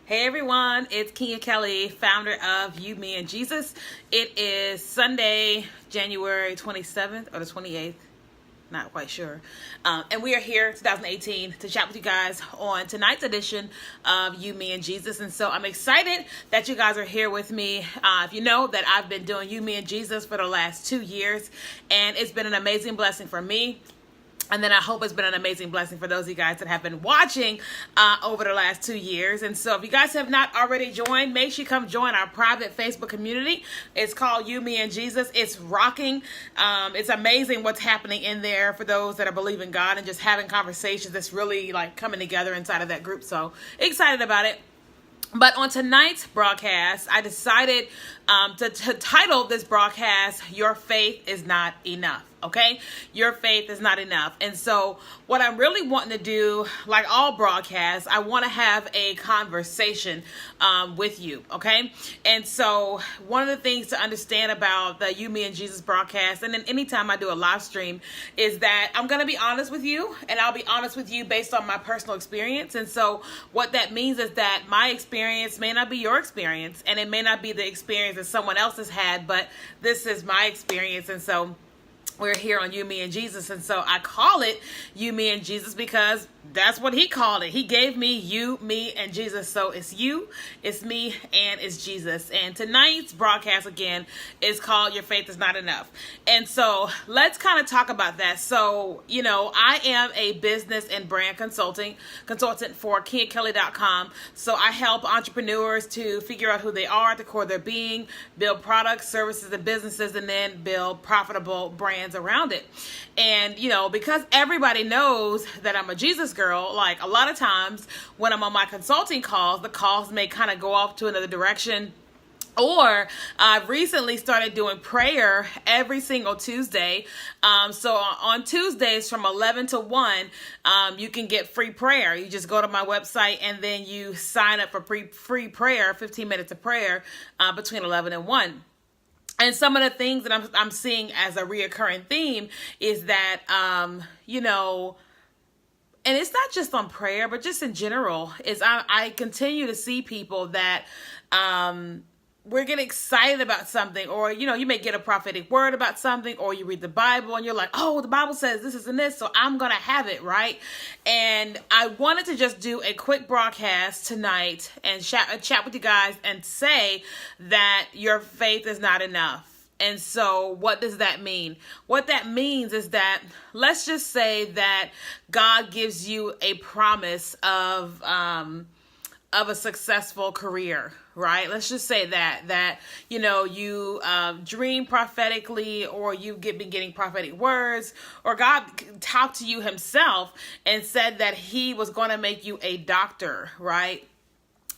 Hey everyone, it's Keenya Kelly, founder of You, Me, and Jesus. It is Sunday, January 27th or the 28th. Not quite sure. And we are here, 2018, to chat with you guys on tonight's edition of You, Me, and Jesus. And so I'm excited that you guys are here with me. If you know that I've been doing You, Me, and Jesus for the last 2 years, and it's been an amazing blessing for me. And then I hope it's been an amazing blessing for those of you guys that have been watching over the last 2 years. And so if you guys have not already joined, make sure you come join our private Facebook community. It's called You, Me, and Jesus. It's rocking. It's amazing what's happening in there for those that are believing God and just having conversations that's really like coming together inside of that group. So excited about it. But on tonight's broadcast, I decided to title this broadcast, Your Faith is Not Enough. Okay? Your faith is not enough. And so what I'm really wanting to do, like all broadcasts, I want to have a conversation with you. Okay? And so one of the things to understand about the You, Me, and Jesus broadcast, and then anytime I do a live stream, is that I'm going to be honest with you, and I'll be honest with you based on my personal experience. And so what that means is that my experience may not be your experience, and it may not be the experience that someone else has had, but this is my experience. And so we're here on You, Me, and Jesus. And so I call it You, Me, and Jesus because that's what he called it. He gave me You, Me, and Jesus. So it's you, it's me, and it's Jesus. And tonight's broadcast, again, is called Your Faith is Not Enough. And so let's kind of talk about that. So, you know, I am a business and brand consultant for KeenyaKelly.com. So I help entrepreneurs to figure out who they are at the core of their being, build products, services, and businesses, and then build profitable brands around it. And, you know, because everybody knows that I'm a Jesus girl, like a lot of times when I'm on my consulting calls, the calls may kind of go off to another direction. Or I've recently started doing prayer every single Tuesday. So on Tuesdays from 11 to 1, you can get free prayer. You just go to my website and then you sign up for free prayer, 15 minutes of prayer between 11 and 1. And some of the things that I'm seeing as a reoccurring theme is that, you know, and it's not just on prayer, but just in general, is I continue to see people that we're getting excited about something, or, you know, you may get a prophetic word about something, or you read the Bible and you're like, oh, the Bible says this and this, so I'm going to have it, right? And I wanted to just do a quick broadcast tonight and chat with you guys and say that your faith is not enough. And so what does that mean? What that means is that, let's just say that God gives you a promise of a successful career, right? Let's just say that, you know, you dream prophetically, or you've been getting prophetic words, or God talked to you himself and said that he was going to make you a doctor, right?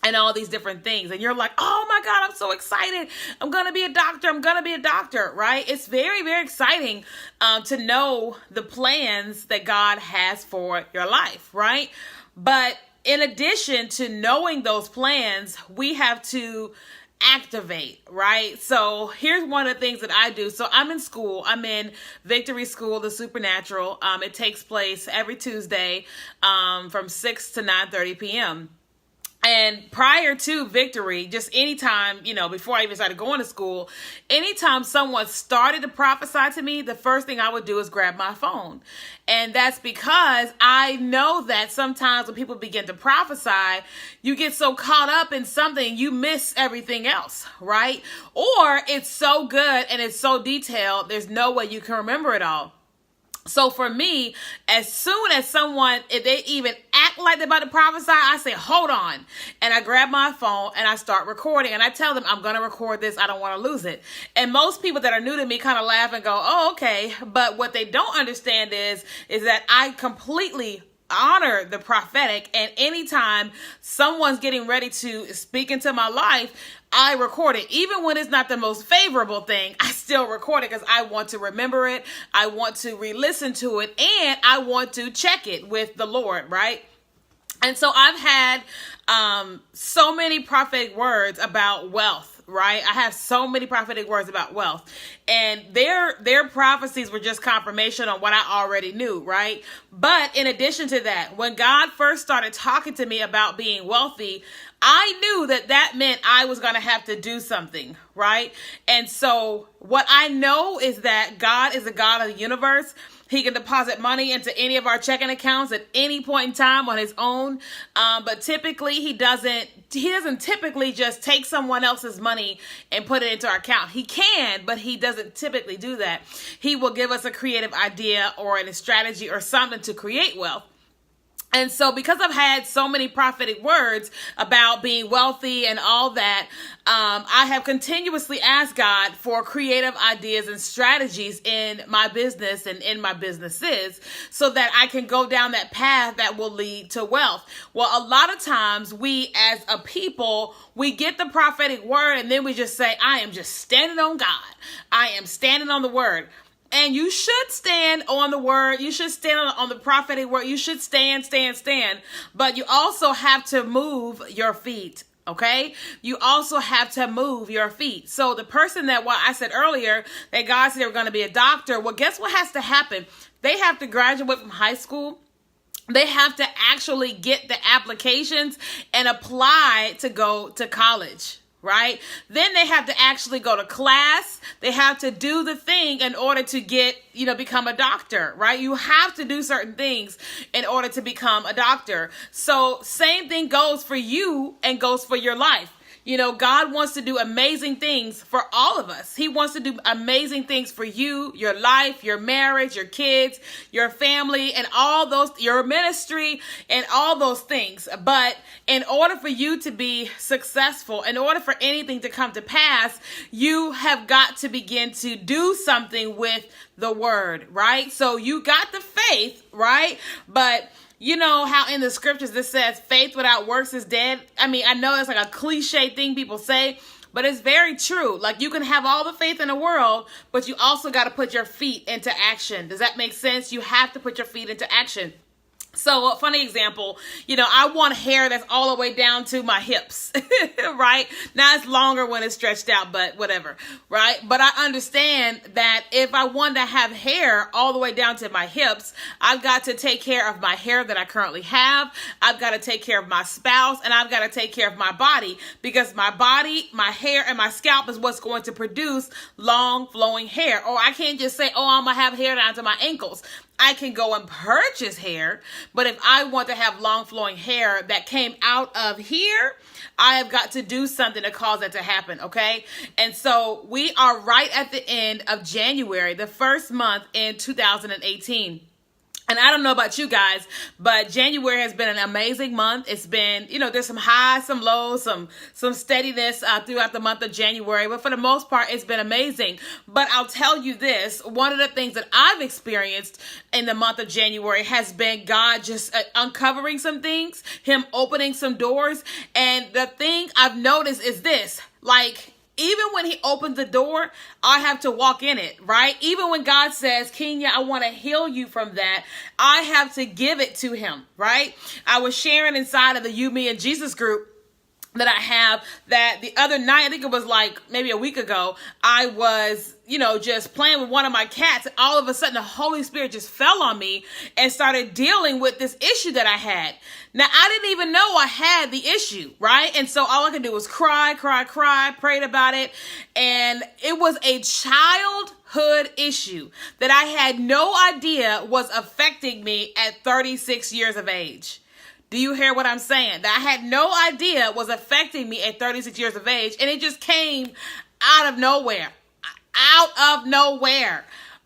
And all these different things. And you're like, oh my God, I'm so excited. I'm going to be a doctor. I'm going to be a doctor, right? It's very, very exciting to know the plans that God has for your life, right? But in addition to knowing those plans, we have to activate, right? So here's one of the things that I do. So I'm in school. I'm in Victory School, the Supernatural. It takes place every Tuesday from 6 to 9:30 p.m. And prior to Victory, just anytime, you know, before I even started going to school, anytime someone started to prophesy to me, the first thing I would do is grab my phone. And that's because I know that sometimes when people begin to prophesy, you get so caught up in something, you miss everything else, right? Or it's so good and it's so detailed, there's no way you can remember it all. So for me, as soon as someone, if they even act like they're about to prophesy, I say, hold on. And I grab my phone and I start recording. And I tell them, I'm going to record this. I don't want to lose it. And most people that are new to me kind of laugh and go, oh, okay. But what they don't understand is that I completely honor the prophetic, and anytime someone's getting ready to speak into my life, I record it. Even when it's not the most favorable thing, I still record it because I want to remember it, I want to re-listen to it, and I want to check it with the Lord, right? And so I've had so many prophetic words about wealth, right? I have so many prophetic words about wealth, and their prophecies were just confirmation on what I already knew, right? But in addition to that, when God first started talking to me about being wealthy, I knew that that meant I was going to have to do something, right? And so what I know is that God is a God of the universe. He can deposit money into any of our checking accounts at any point in time on his own. But typically he doesn't typically just take someone else's money and put it into our account. He can, but he doesn't typically do that. He will give us a creative idea or a strategy or something to create wealth. And so because I've had so many prophetic words about being wealthy and all that, I have continuously asked God for creative ideas and strategies in my business and in my businesses so that I can go down that path that will lead to wealth. Well, a lot of times we as a people, we get the prophetic word and then we just say, I am just standing on God. I am standing on the word. And you should stand on the word. You should stand on the prophetic word. You should stand. But you also have to move your feet. Okay? You also have to move your feet. So the person that, what I said earlier, that God said they were going to be a doctor. Well, guess what has to happen? They have to graduate from high school. They have to actually get the applications and apply to go to college. Right? Then they have to actually go to class. They have to do the thing in order to get, become a doctor, right? You have to do certain things in order to become a doctor. So same thing goes for you and goes for your life. God wants to do amazing things for all of us. He wants to do amazing things for you, your life, your marriage, your kids, your family, and all those, your ministry, and all those things. But in order for you to be successful, in order for anything to come to pass, you have got to begin to do something with the word, right? So you got the faith, right? But you know how in the scriptures this says faith without works is dead? I mean, I know it's like a cliche thing people say, but it's very true. Like you can have all the faith in the world, but you also got to put your feet into action. Does that make sense? You have to put your feet into action. So a funny example, I want hair that's all the way down to my hips, right? Now it's longer when it's stretched out, but whatever, right? But I understand that if I want to have hair all the way down to my hips, I've got to take care of my hair that I currently have. I've got to take care of my spouse, and I've got to take care of my body, because my body, my hair, and my scalp is what's going to produce long flowing hair. Or I can't just say, oh, I'm going to have hair down to my ankles. I can go and purchase hair, but if I want to have long flowing hair that came out of here, I have got to do something to cause that to happen, okay? And so we are right at the end of January, the first month in 2018. And I don't know about you guys, but January has been an amazing month. It's been, there's some highs, some lows, some steadiness throughout the month of January. But for the most part, it's been amazing. But I'll tell you this, one of the things that I've experienced in the month of January has been God just uncovering some things, him opening some doors. And the thing I've noticed is this, even when he opens the door, I have to walk in it, right? Even when God says, Keenya, I want to heal you from that, I have to give it to him, right? I was sharing inside of the You, Me, and Jesus group that I have that the other night, I think it was like maybe a week ago, I was, just playing with one of my cats. And all of a sudden, the Holy Spirit just fell on me and started dealing with this issue that I had. Now, I didn't even know I had the issue, right? And so all I could do was cry, prayed about it. And it was a childhood issue that I had no idea was affecting me at 36 years of age. Do you hear what I'm saying? That I had no idea was affecting me at 36 years of age. And it just came out of nowhere.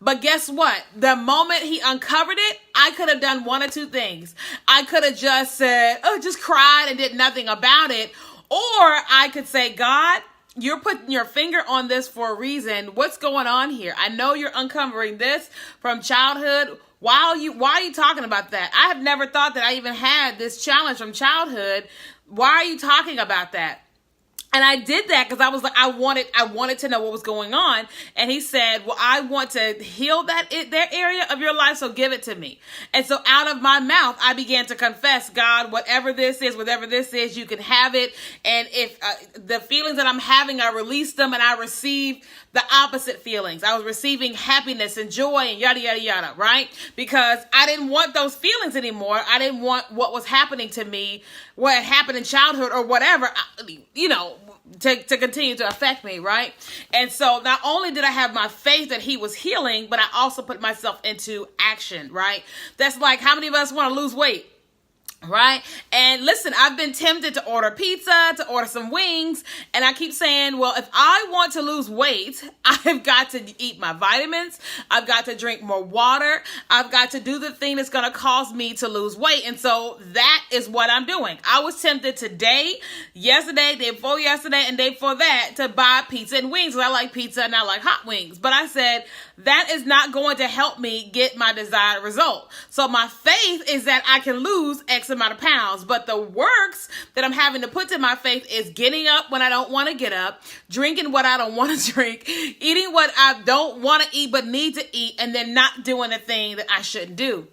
But guess what? The moment he uncovered it, I could have done one or two things. I could have just said, just cried and did nothing about it. Or I could say, God, you're putting your finger on this for a reason. What's going on here? I know you're uncovering this from childhood. Why are you talking about that? I have never thought that I even had this challenge from childhood. Why are you talking about that? And I did that because I was like, I wanted to know what was going on. And he said, well, I want to heal that area of your life, so give it to me. And so out of my mouth, I began to confess, God, whatever this is, you can have it. And if the feelings that I'm having, I release them, and I receive the opposite feelings. I was receiving happiness and joy and yada, yada, yada, right? Because I didn't want those feelings anymore. I didn't want what was happening to me, what had happened in childhood or whatever, to continue to affect me, right? And so not only did I have my faith that he was healing, but I also put myself into action, right? That's like, how many of us want to lose weight? Right? And listen, I've been tempted to order pizza, to order some wings. And I keep saying, well, if I want to lose weight, I've got to eat my vitamins. I've got to drink more water. I've got to do the thing that's going to cause me to lose weight. And so that is what I'm doing. I was tempted today, yesterday, day before yesterday, and day before that to buy pizza and wings. I like pizza and I like hot wings. But I said, that is not going to help me get my desired result. So my faith is that I can lose X amount of pounds, but the works that I'm having to put to my faith is getting up when I don't want to get up, drinking what I don't want to drink, eating what I don't want to eat but need to eat, and then not doing the thing that I shouldn't do.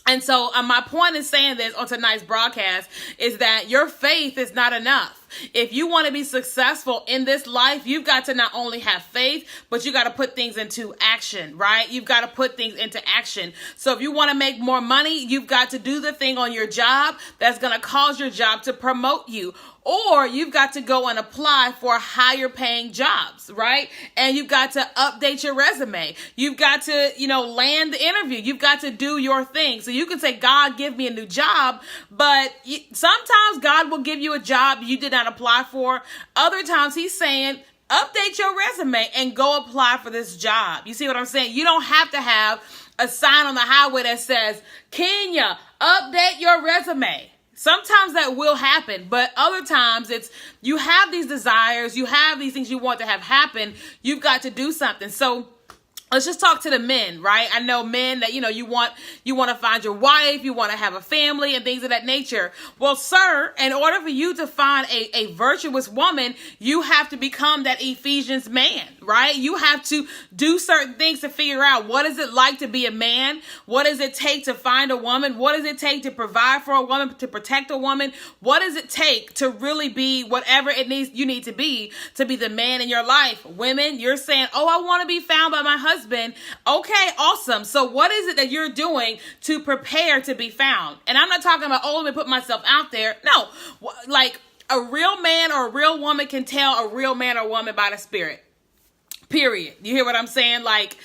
And so my point in saying this on tonight's broadcast is that your faith is not enough. If you want to be successful in this life, you've got to not only have faith, but you got to put things into action, right? You've got to put things into action. So if you want to make more money, you've got to do the thing on your job that's going to cause your job to promote you. Or you've got to go and apply for higher paying jobs, right? And you've got to update your resume. You've got to, land the interview. You've got to do your thing. So you can say, God, give me a new job. But sometimes God will give you a job you did not apply for. Other times he's saying, update your resume and go apply for this job. You see what I'm saying? You don't have to have a sign on the highway that says, Keenya, update your resume. Sometimes that will happen, but other times it's you have these desires, you have these things you want to have happen, you've got to do something. So let's just talk to the men, right? I know men that, you want to find your wife, you want to have a family and things of that nature. Well, sir, in order for you to find a virtuous woman, you have to become that Ephesians man, right? You have to do certain things to figure out what is it like to be a man? What does it take to find a woman? What does it take to provide for a woman, to protect a woman? What does it take to really be whatever you need to be the man in your life? Women, you're saying, oh, I want to be found by my husband. Okay, awesome. So what is it that you're doing to prepare to be found? And I'm not talking about, let me put myself out there. No, like a real man or a real woman can tell a real man or woman by the Spirit. Period. You hear what I'm saying? Like,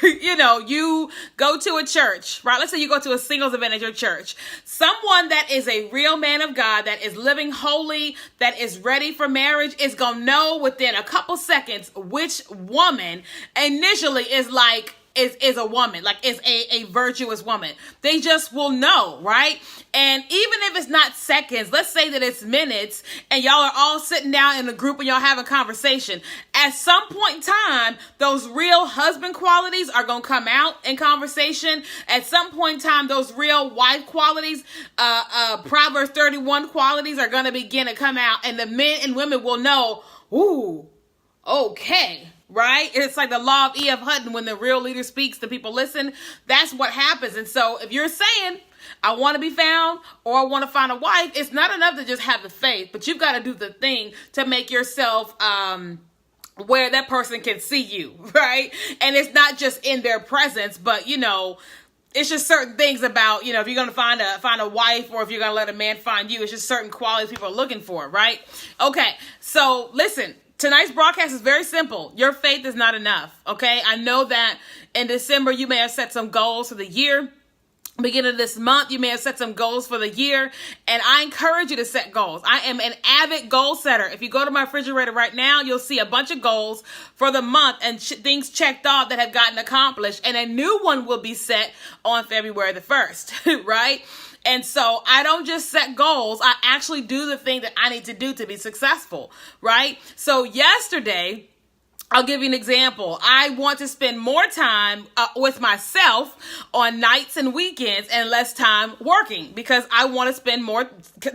you go to a church, right? Let's say you go to a singles event at your church. Someone that is a real man of God, that is living holy, that is ready for marriage, is going to know within a couple seconds which woman initially is a woman, like is a virtuous woman. They just will know, right? And even if it's not seconds, let's say that it's minutes and y'all are all sitting down in a group and y'all have a conversation. At some point in time, those real husband qualities are going to come out in conversation. At some point in time, those real wife qualities, Proverbs 31 qualities are going to begin to come out, and the men and women will know, ooh, okay. Right? It's like the law of E.F. Hutton. When the real leader speaks, the people listen. That's what happens. And so if you're saying, I want to be found or I want to find a wife, it's not enough to just have the faith, but you've got to do the thing to make yourself where that person can see you, right? And it's not just in their presence, but, it's just certain things about, if you're going to find a wife or if you're going to let a man find you, it's just certain qualities people are looking for, right? Okay, so listen. Tonight's broadcast is very simple. Your faith is not enough, okay? I know that in December, you may have set some goals for the year. Beginning of this month, you may have set some goals for the year, and I encourage you to set goals. I am an avid goal setter. If you go to my refrigerator right now, you'll see a bunch of goals for the month and things checked off that have gotten accomplished, and a new one will be set on February the 1st, right? And so I don't just set goals. I actually do the thing that I need to do to be successful, right? So yesterday, I'll give you an example. I want to spend more time with myself on nights and weekends and less time working because I want to spend more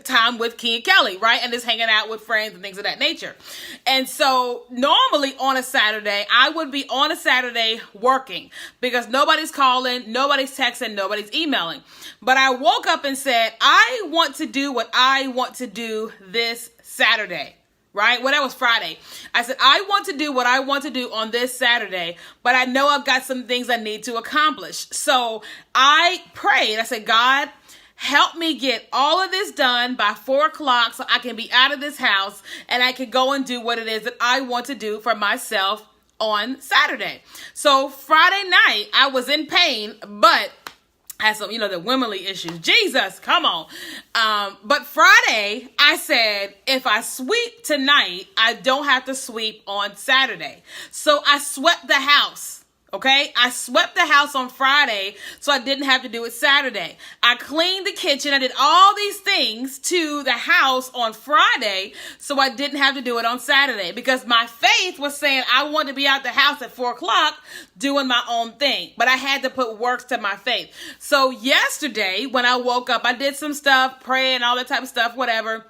time with Keenya Kelly, right? And just hanging out with friends and things of that nature. And so normally on a Saturday, I would be on a Saturday working because nobody's calling, nobody's texting, nobody's emailing. But I woke up and said, I want to do what I want to do this Saturday. Right? Well, that was Friday. I said, I want to do what I want to do on this Saturday, but I know I've got some things I need to accomplish. So I prayed. I said, God, help me get all of this done by 4 o'clock so I can be out of this house and I can go and do what it is that I want to do for myself on Saturday. So Friday night, I was in pain, but had some, the womanly issues. Jesus, come on. But Friday, I said, if I sweep tonight, I don't have to sweep on Saturday. So I swept the house. Okay, I swept the house on Friday so I didn't have to do it Saturday. I cleaned the kitchen. I did all these things to the house on Friday so I didn't have to do it on Saturday because my faith was saying I want to be out the house at 4 o'clock doing my own thing. But I had to put works to my faith. So yesterday when I woke up, I did some stuff, praying, all that type of stuff, whatever.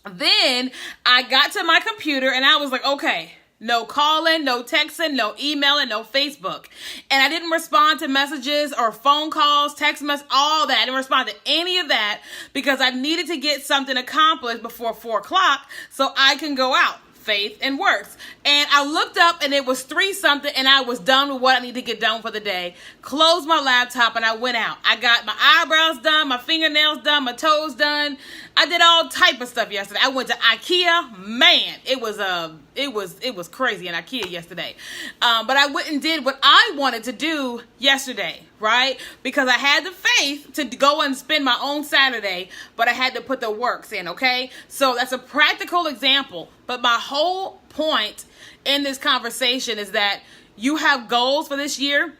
Then I got to my computer and I was like, okay, no calling, no texting, no emailing, no Facebook. And I didn't respond to messages or phone calls, text messages, all that. I didn't respond to any of that because I needed to get something accomplished before 4 o'clock so I can go out. Faith and works. And I looked up and it was 3 something and I was done with what I need to get done for the day. Closed my laptop and I went out. I got my eyebrows done, my fingernails done, my toes done. I did all type of stuff yesterday. I went to IKEA. Man, it was crazy in IKEA yesterday. But I went and did what I wanted to do yesterday, right? Because I had the faith to go and spend my own Saturday, but I had to put the works in, okay? So that's a practical example. But my whole point in this conversation is that you have goals for this year,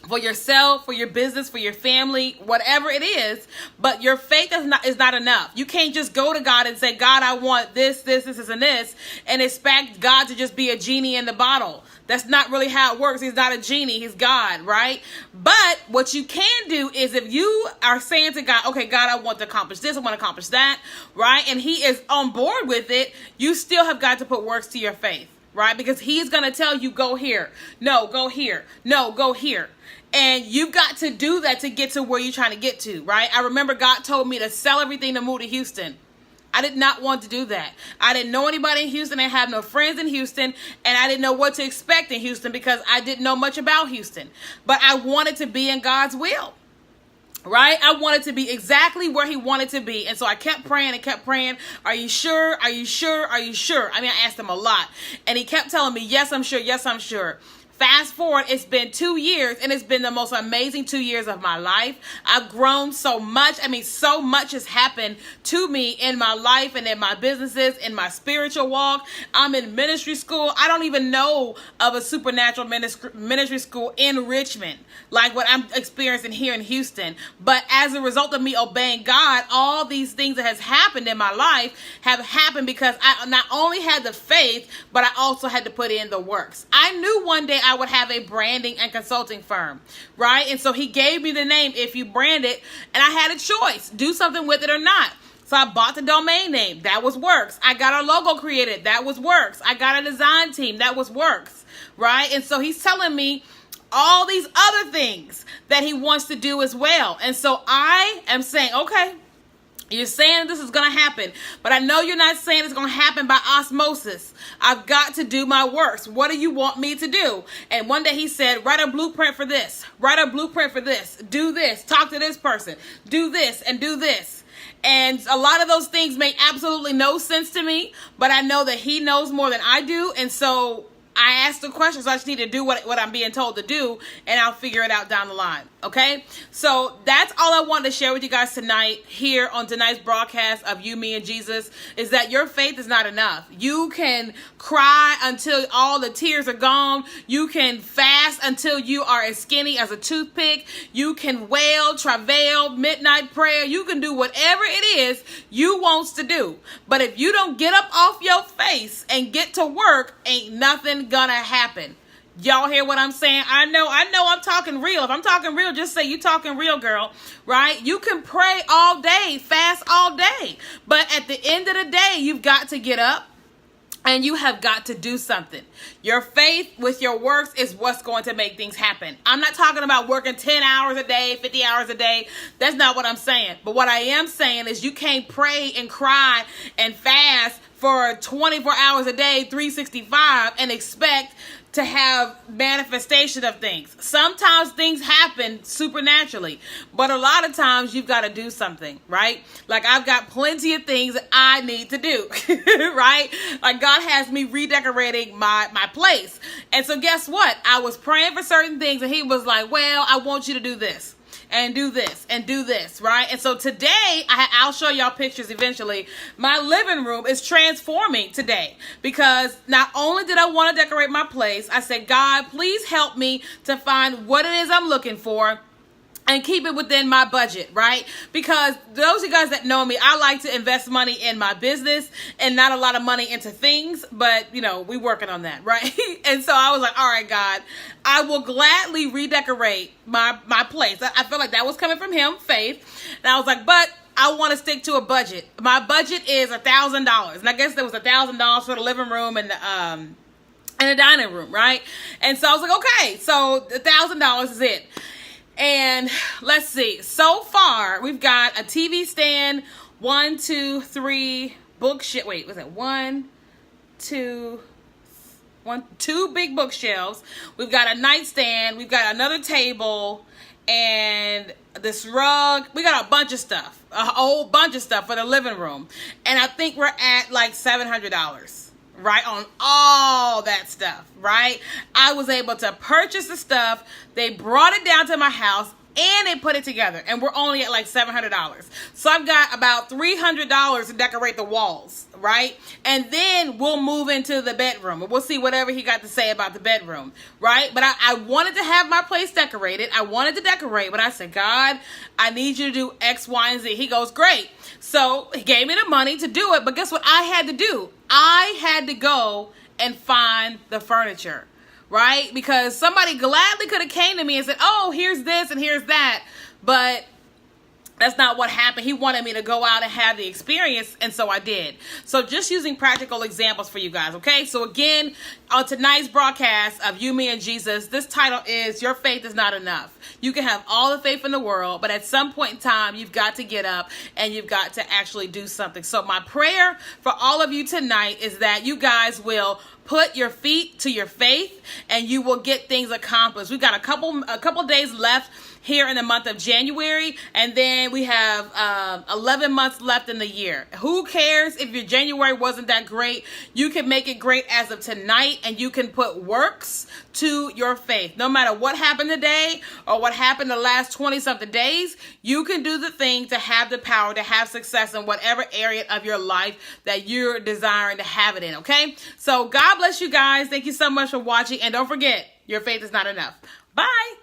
for yourself, for your business, for your family, whatever it is, but your faith is not enough. You can't just go to God and say, God, I want this, and this, and expect God to just be a genie in the bottle. That's not really how it works. He's not a genie. He's God, right? But what you can do is if you are saying to God, okay, God, I want to accomplish this, I want to accomplish that, right? And he is on board with it, you still have got to put works to your faith, right? Because he's going to tell you, go here. No, go here. No, go here. And you've got to do that to get to where you're trying to get to, right? I remember God told me to sell everything to move to Houston. I did not want to do that. I didn't know anybody in Houston. I had no friends in Houston. And I didn't know what to expect in Houston because I didn't know much about Houston. But I wanted to be in God's will, right? I wanted to be exactly where he wanted to be. And so I kept praying and kept praying. Are you sure? Are you sure? Are you sure? I mean, I asked him a lot. And he kept telling me, yes, I'm sure. Yes, I'm sure. Fast forward, it's been 2 years, and it's been the most amazing 2 years of my life. I've grown so much. I mean, so much has happened to me in my life and in my businesses, in my spiritual walk. I'm in ministry school. I don't even know of a supernatural ministry school in Richmond, like what I'm experiencing here in Houston. But as a result of me obeying God, all these things that has happened in my life have happened because I not only had the faith, but I also had to put in the works. I knew one day I would have a branding and consulting firm, right? And so he gave me the name, If You Brand It, and I had a choice, do something with it or not. So I bought the domain name. That was works. I got our logo created. That was works. I got a design team. That was works, right? And so he's telling me all these other things that he wants to do as well. And so I am saying, okay, you're saying this is going to happen, but I know you're not saying it's going to happen by osmosis. I've got to do my works. What do you want me to do? And one day he said, write a blueprint for this. Write a blueprint for this. Do this. Talk to this person. Do this and do this. And a lot of those things make absolutely no sense to me, but I know that he knows more than I do. And so I asked the question, so I just need to do what I'm being told to do, and I'll figure it out down the line, okay? So that's all I wanted to share with you guys tonight here on tonight's broadcast of You, Me, and Jesus, is that your faith is not enough. You can cry until all the tears are gone. You can fast until you are as skinny as a toothpick. You can wail, travail, midnight prayer. You can do whatever it is you wants to do. But if you don't get up off your face and get to work, ain't nothing wasn't gonna happen. Y'all hear what I'm saying? I know I'm talking real. If I'm talking real, just say you talking real, girl, right? You can pray all day, fast all day. But at the end of the day, you've got to get up and you have got to do something. Your faith with your works is what's going to make things happen. I'm not talking about working 10 hours a day, 50 hours a day. That's not what I'm saying. But what I am saying is you can't pray and cry and fast for 24 hours a day, 365, and expect to have manifestation of things. Sometimes things happen supernaturally, but a lot of times you've got to do something, right? Like I've got plenty of things that I need to do, right? Like God has me redecorating my place. And so guess what? I was praying for certain things and he was like, well, I want you to do this. And do this and do this, right? And so today, I'll show y'all pictures eventually. My living room is transforming today because not only did I want to decorate my place, I said, God, please help me to find what it is I'm looking for and keep it within my budget, right? Because those of you guys that know me, I like to invest money in my business and not a lot of money into things, but you know, we working on that, right? And so I was like, all right, God, I will gladly redecorate my place. I feel like that was coming from him, faith. And I was like, but I want to stick to a budget. My budget is $1,000. And I guess there was $1,000 for the living room and the dining room, right? And so I was like, okay, so $1,000 is it. And let's see, so far we've got a TV stand, 1, 2, 3 bookshelf. Wait, was it 2 big bookshelves? We've got a nightstand. We've got another table and this rug. We got a bunch of stuff, a whole bunch of stuff for the living room. And I think we're at like $700. Right, on all that stuff, right? I was able to purchase the stuff. They brought it down to my house and they put it together. And we're only at like $700. So I've got about $300 to decorate the walls, right? And then we'll move into the bedroom. And we'll see whatever he got to say about the bedroom, right? But I wanted to have my place decorated. I wanted to decorate, but I said, God, I need you to do X, Y, and Z. He goes, great. So he gave me the money to do it. But guess what I had to do? I had to go and find the furniture, right? Because somebody gladly could have came to me and said, oh, here's this and here's that. But that's not what happened. He wanted me to go out and have the experience, and so I did. So just using practical examples for you guys, okay? So again, on tonight's broadcast of You, Me, and Jesus, this title is Your Faith is Not Enough. You can have all the faith in the world, but at some point in time, you've got to get up and you've got to actually do something. So my prayer for all of you tonight is that you guys will put your feet to your faith and you will get things accomplished. We've got a couple days left here in the month of January, and then we have 11 months left in the year. Who cares if your January wasn't that great? You can make it great as of tonight, and you can put works to your faith. No matter what happened today or what happened the last 20-something days, you can do the thing to have the power to have success in whatever area of your life that you're desiring to have it in, okay? So God bless you guys. Thank you so much for watching, and don't forget, your faith is not enough. Bye.